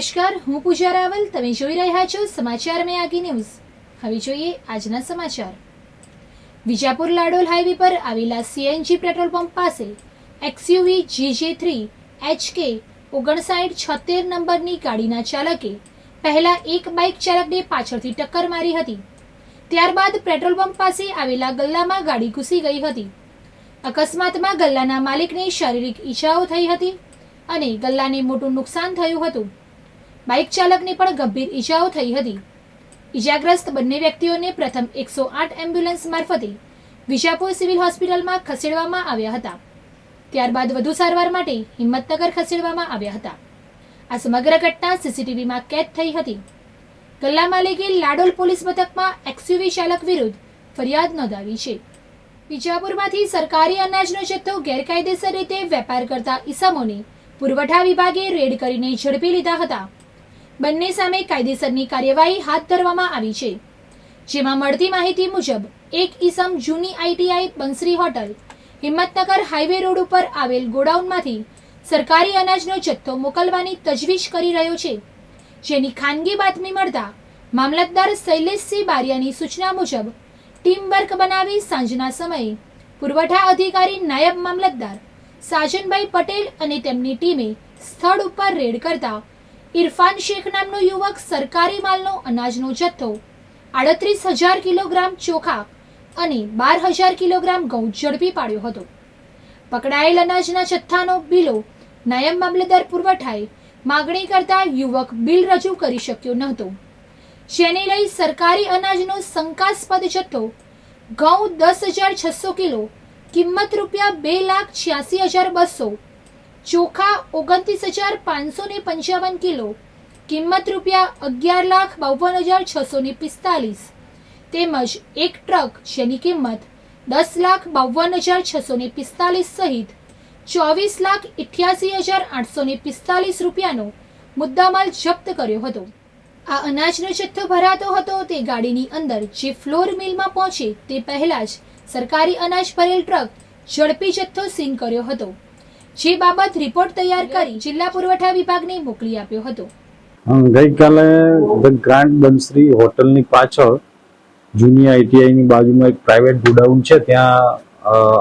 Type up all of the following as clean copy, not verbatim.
નમસ્કાર, હું પૂજા રાવલ. તમે જોઈ રહ્યા છો સમાચાર મેં આગે ન્યૂઝ. હવે જોઈએ આજના સમાચાર. વિજાપુર લાડોલ હાઈવે પર આવેલા સીએનજી પેટ્રોલ પંપ પાસે એક્સયુવી GJ3 HK 5976 નંબરની ગાડીના ચાલકે પહેલા એક બાઇક ચાલકને પાછળથી ટક્કર મારી હતી. ત્યારબાદ પેટ્રોલ પંપ પાસે આવેલા ગલ્લામાં ગાડી ઘૂસી ગઈ હતી. અકસ્માતમાં ગલ્લાના માલિકને શારીરિક ઈજાઓ થઈ હતી અને ગલ્લાને મોટું નુકસાન થયું હતું. બાઇક ચાલકને પણ ગંભીર ઈજાઓ થઈ હતી. ઈજાગ્રસ્ત બંને વ્યક્તિઓને પ્રથમ 108 એમ્બ્યુલન્સ મારફતે વિજાપુર સિવિલ હોસ્પિટલમાં ખસેડવામાં આવ્યા હતા. ત્યારબાદ વધુ સારવાર માટે હિંમતનગર ખસેડવામાં આવ્યા હતા. આ સમગ્ર ઘટના સીસીટીવીમાં કેદ થઈ હતી. ગલ્લા માલિકે લાડોલ પોલીસ મથકમાં એક્સયુવી ચાલક વિરુદ્ધ ફરિયાદ નોંધાવી છે. વિજાપુરમાંથી સરકારી અનાજનો જથ્થો ગેરકાયદેસર રીતે વેપાર કરતા ઈસમોને પુરવઠા વિભાગે રેડ કરીને ઝડપી લીધા હતા. બંને સામે કાયદેસરની કાર્યવાહી હાથ ધરવામાં આવી છે. જેમાં મળતી માહિતી મુજબ એક ઈસમ જૂની ITI Bansari hotel Himmatnagar highway road ઉપર આવેલ ગોડાઉનમાંથી સરકારી અનાજનો જથ્થો મોકલવાની તજવીજ કરી રહ્યો છે. જેની ખાનગી બાતમી મળતા મામલતદાર શૈલેષસિંહ બારિયાની સૂચના મુજબ ટીમ વર્ક બનાવી સાંજના સમયે પુરવઠા અધિકારી નાયબ મામલતદાર સાજનભાઈ પટેલ અને તેમની ટીમે સ્થળ ઉપર રેડ કરતા ઇરફાન શેખ નામનો યુવક સરકારી માલનો અનાજનો જથ્થો 38,000 કિલોગ્રામ ચોખા અને 12,000 કિલોગ્રામ ઘઉં ઝડપી પાડ્યો હતો. પકડાયેલ અનાજના જથ્થાનો બિલો નાયબ મામલતદાર પુરવઠાએ માગણી કરતા યુવક બિલ રજૂ કરી શક્યો નહોતો. જેને લઈ સરકારી અનાજનો શંકાસ્પદ જથ્થો ઘઉં 10,600 કિલો કિંમત ₹2,86,200, ચોખા 29,555 કિલો કિંમત ₹11,52,645 તેમજ એક ટ્રક જેની કિંમત 10,52,645 સહિત 24,88,845 રૂપિયાનો મુદ્દામાલ જપ્ત કર્યો હતો. આ અનાજનો જથ્થો ભરાતો હતો તે ગાડીની અંદર જે ફ્લોર મિલમાં પહોંચે તે પહેલા જ સરકારી અનાજ ભરેલ ટ્રક ઝડપી જથ્થો સીન કર્યો હતો. જે બાબત રિપોર્ટ તૈયાર કરી જિલ્લા પુરવઠા વિભાગને મોકલી આપ્યો હતો. ગઈકાલે ધ ગ્રાન્ડ બંસરી હોટલની પાછળ જૂની ITI ની બાજુમાં એક પ્રાઇવેટ ગોડાઉન છે, ત્યાં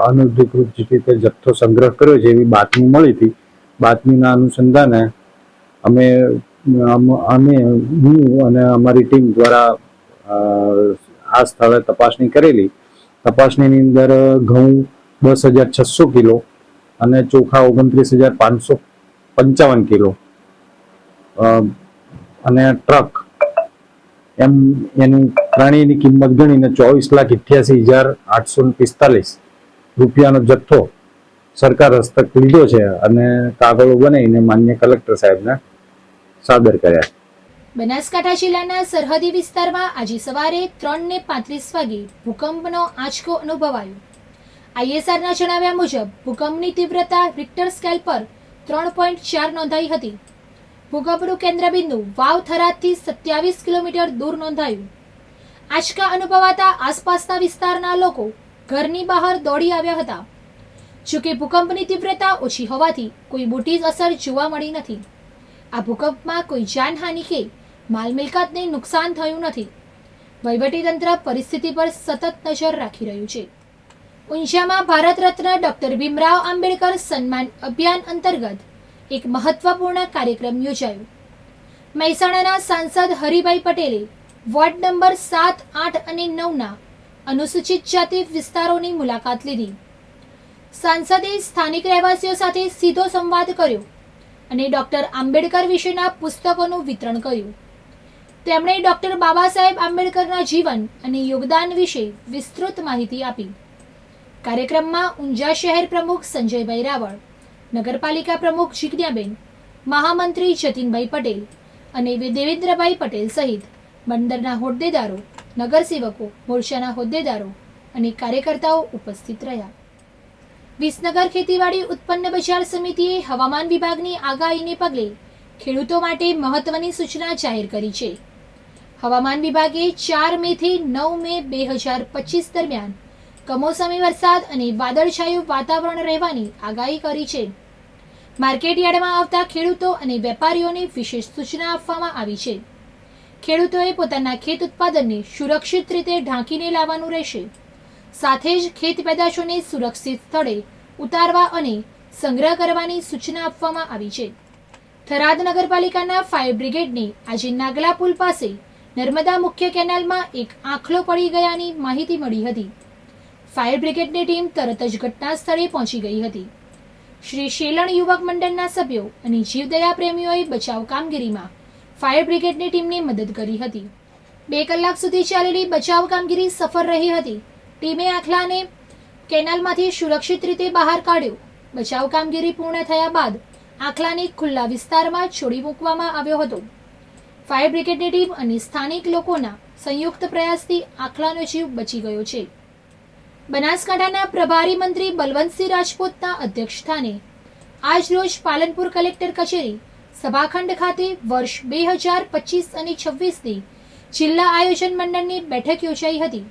અનધિકૃત રીતે જથ્થો સંગ્રહ કર્યો છે એવી બાતમી મળી હતી. બાતમીના અનુસંધાને હું અને અમારી ટીમ દ્વારા આ સ્થળે તપાસણી કરેલી. તપાસણીની અંદર ઘઉં 10,600 કિલો અને ચોખા 29,555 કિલો અને ટ્રક એમ એની ત્રણેયની કિંમત ગણીને 24,88,845 રૂપિયાનો જથ્થો સરકાર હસ્તક લીધો છે અને કાગળો બનાવીને માન્ય કલેક્ટર સાહેબને સાદર કર્યા. બનાસકાંઠા જિલ્લાના સરહદી વિસ્તારમાં આજે સવારે 3:35 વાગે ભૂકંપનો આંચકો અનુભવાયો. ISRના જણાવ્યા મુજબ ભૂકંપની તીવ્રતા રિક્ટર સ્કેલ પર 3.4 નોંધાઈ હતી. ભૂકંપનું કેન્દ્રબિંદુ વાવ થરાદથી 27 કિલોમીટર દૂર નોંધાયું. આંચકા અનુભવાતા આસપાસના વિસ્તારના લોકો ઘરની બહાર દોડી આવ્યા હતા. જોકે ભૂકંપની તીવ્રતા ઓછી હોવાથી કોઈ મોટી અસર જોવા મળી નથી. આ ભૂકંપમાં કોઈ જાનહાનિ કે માલ મિલકતને નુકસાન થયું નથી. વહીવટીતંત્ર પરિસ્થિતિ પર સતત નજર રાખી રહ્યું છે. ઊંઝામાં ભારત રત્ન ડોક્ટર ભીમરાવ આંબેડકર સન્માન અભિયાન અંતર્ગત એક મહત્વપૂર્ણ કાર્યક્રમ યોજાયો. મહેસાણાના સાંસદ હરિભાઈ પટેલે વોર્ડ નંબર 7, 8 અને 9ના અનુસૂચિત જાતિ વિસ્તારોની મુલાકાત લીધી. સાંસદે સ્થાનિક રહેવાસીઓ સાથે સીધો સંવાદ કર્યો અને ડોક્ટર આંબેડકર વિશેના પુસ્તકોનું વિતરણ કર્યું. તેમણે ડોક્ટર બાબા સાહેબ આંબેડકરના જીવન અને યોગદાન વિશે વિસ્તૃત માહિતી આપી. કાર્યક્રમમાં ઊંઝા શહેર પ્રમુખ સંજયભાઈ રાવળ, નગરપાલિકા પ્રમુખ જિજ્ઞાબેન, મહામંત્રી જતીનભાઈ પટેલ અને દેવેન્દ્રભાઈ પટેલ સહિત બંદરના હોદ્દેદારો, નગરસેવકો, મોરચાના હોદ્દેદારો અને કાર્યકર્તાઓ ઉપસ્થિત રહ્યા. વિસનગર ખેતીવાડી ઉત્પન્ન બજાર સમિતિએ હવામાન વિભાગની આગાહીને પગલે ખેડૂતો માટે મહત્વની સૂચના જાહેર કરી છે. હવામાન વિભાગે 4 મે થી 9 મે 2025 દરમિયાન કમોસમી વરસાદ અને વાદળછાયું વાતાવરણ રહેવાની આગાહી કરી છે. માર્કેટયાર્ડમાં આવતા ખેડૂતો અને વેપારીઓને વિશેષ સૂચના આપવામાં આવી છે. ખેડૂતોએ પોતાના ખેત ઉત્પાદનને સુરક્ષિત રીતે ઢાંકીને લાવવાનું રહેશે. સાથે જ ખેત પેદાશોને સુરક્ષિત સ્થળે ઉતારવા અને સંગ્રહ કરવાની સૂચના આપવામાં આવી છે. થરાદ નગરપાલિકાના ફાયર બ્રિગેડને આજે નાગલા પુલ પાસે નર્મદા મુખ્ય કેનાલમાં એક આંખલો પડી ગયાની માહિતી મળી હતી. ફાયર બ્રિગેડની ટીમ તરત જ ઘટના સ્થળે પહોંચી ગઈ હતી. શ્રી શેલણ યુવક મંડળના સભ્યો અને જીવદયા પ્રેમીઓએ બચાવ કામગીરીમાં ફાયર બ્રિગેડની ટીમને મદદ કરી હતી. 2 કલાક સુધી ચાલેલી બચાવ કામગીરી સફળ રહી હતી. ટીમે આંખલાને કેનાલમાંથી સુરક્ષિત રીતે બહાર કાઢ્યો. બચાવ કામગીરી પૂર્ણ થયા બાદ આંખલાને ખુલ્લા વિસ્તારમાં છોડી મૂકવામાં આવ્યો હતો. ફાયર બ્રિગેડની ટીમ અને સ્થાનિક લોકોના સંયુક્ત પ્રયાસથી આંખલાનો જીવ બચી ગયો છે. બનાસકાંઠાના પ્રભારી મંત્રી બલવંતસિંહ રાજપૂતના અધ્યક્ષસ્થાને આજ રોજ પાલનપુર કલેક્ટર કચેરી સભાખંડ ખાતે વર્ષ 2025 અને 26ની જિલ્લા આયોજન મંડળની બેઠક યોજાઈ હતી.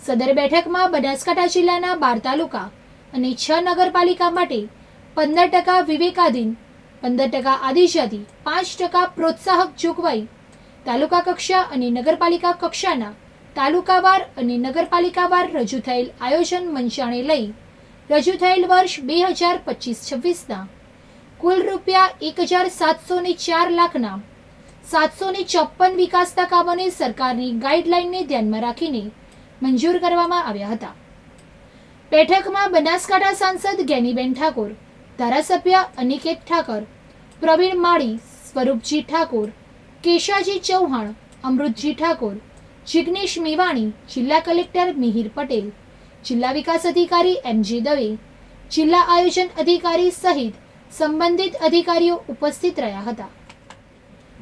સદર બેઠકમાં બનાસકાંઠા જિલ્લાના 12 તાલુકા અને 6 નગરપાલિકા માટે 15% વિવેકાધીન, 15% આદિજાતિ, 5% પ્રોત્સાહક જોગવાઈ, તાલુકા કક્ષા અને નગરપાલિકા કક્ષાના તાલુકાવાર અને નગરપાલિકાવાર રજૂ થયેલ આયોજન મંચાણે લઈ રજૂ થયેલ વર્ષ 2025-26ના કુલ રૂપિયા 1,704 લાખના 754 વિકાસના કામોને સરકારની ગાઈડલાઈનને ધ્યાનમાં રાખીને મંજૂર કરવામાં આવ્યા હતા. બેઠકમાં બનાસકાંઠા સાંસદ જ્ઞાનીબેન ઠાકોર, ધારાસભ્ય અનિકેત ઠાકર, પ્રવીણ માળી, સ્વરૂપજી ઠાકોર, કેશાજી ચૌહાણ, અમૃતજી ઠાકોર, જિગ્નેશ મેવાણી, જિલ્લા કલેક્ટર મિહિર પટેલ, જિલ્લા વિકાસ અધિકારી એમ.જે. દવે, જિલ્લા આયોજન અધિકારી સહિત સંબંધિત અધિકારીઓ ઉપસ્થિત રહ્યા હતા.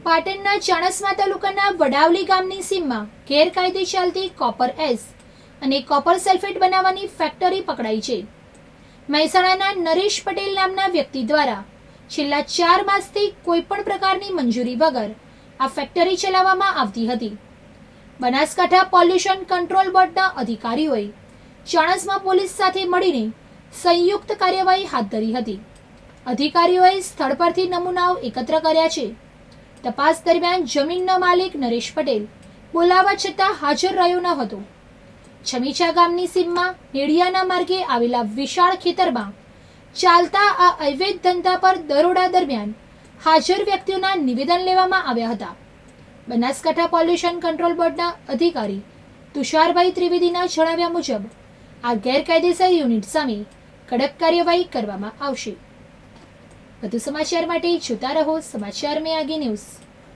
પાટણના ચાણસ્મા તાલુકાના વડાવલી ગામની સીમમાં ગેરકાયદે ચાલતી કોપર એસ અને કોપર સલ્ફેટ બનાવવાની ફેક્ટરી પકડાઈ છે. મહેસાણાના નરેશ પટેલ નામના વ્યક્તિ દ્વારા છેલ્લા 4 માસથી કોઈપણ પ્રકારની મંજૂરી વગર આ ફેક્ટરી ચલાવવામાં આવતી હતી. બનાસકાંઠા પોલ્યુશન કંટ્રોલ બોર્ડના અધિકારીઓએ ચાણસ્મા પોલીસ સાથે મળીને સંયુક્ત કાર્યવાહી હાથ ધરી હતી. અધિકારીઓએ સ્થળ પરથી નમૂનાઓ એકત્ર કર્યા છે. તપાસ દરમિયાન જમીનનો માલિક નરેશ પટેલ બોલાવવા છતાં હાજર રહ્યો ન હતો. છમીચા ગામની સીમમાં નેડિયાના માર્ગે આવેલા વિશાળ ખેતરમાં ચાલતા આ અવૈધ ધંધા પર દરોડા દરમિયાન હાજર વ્યક્તિઓના નિવેદન લેવામાં આવ્યા હતા. બનાસકાંઠા પોલ્યુશન કંટ્રોલ બોર્ડના અધિકારી તુષારભાઈ ત્રિવેદીના જણાવ્યા મુજબ આ ગેરકાયદેસર યુનિટ સામે કડક કાર્યવાહી કરવામાં આવશે. વધુ સમાચાર માટે જોતા રહો સમાચાર મેં આગે ન્યૂઝ.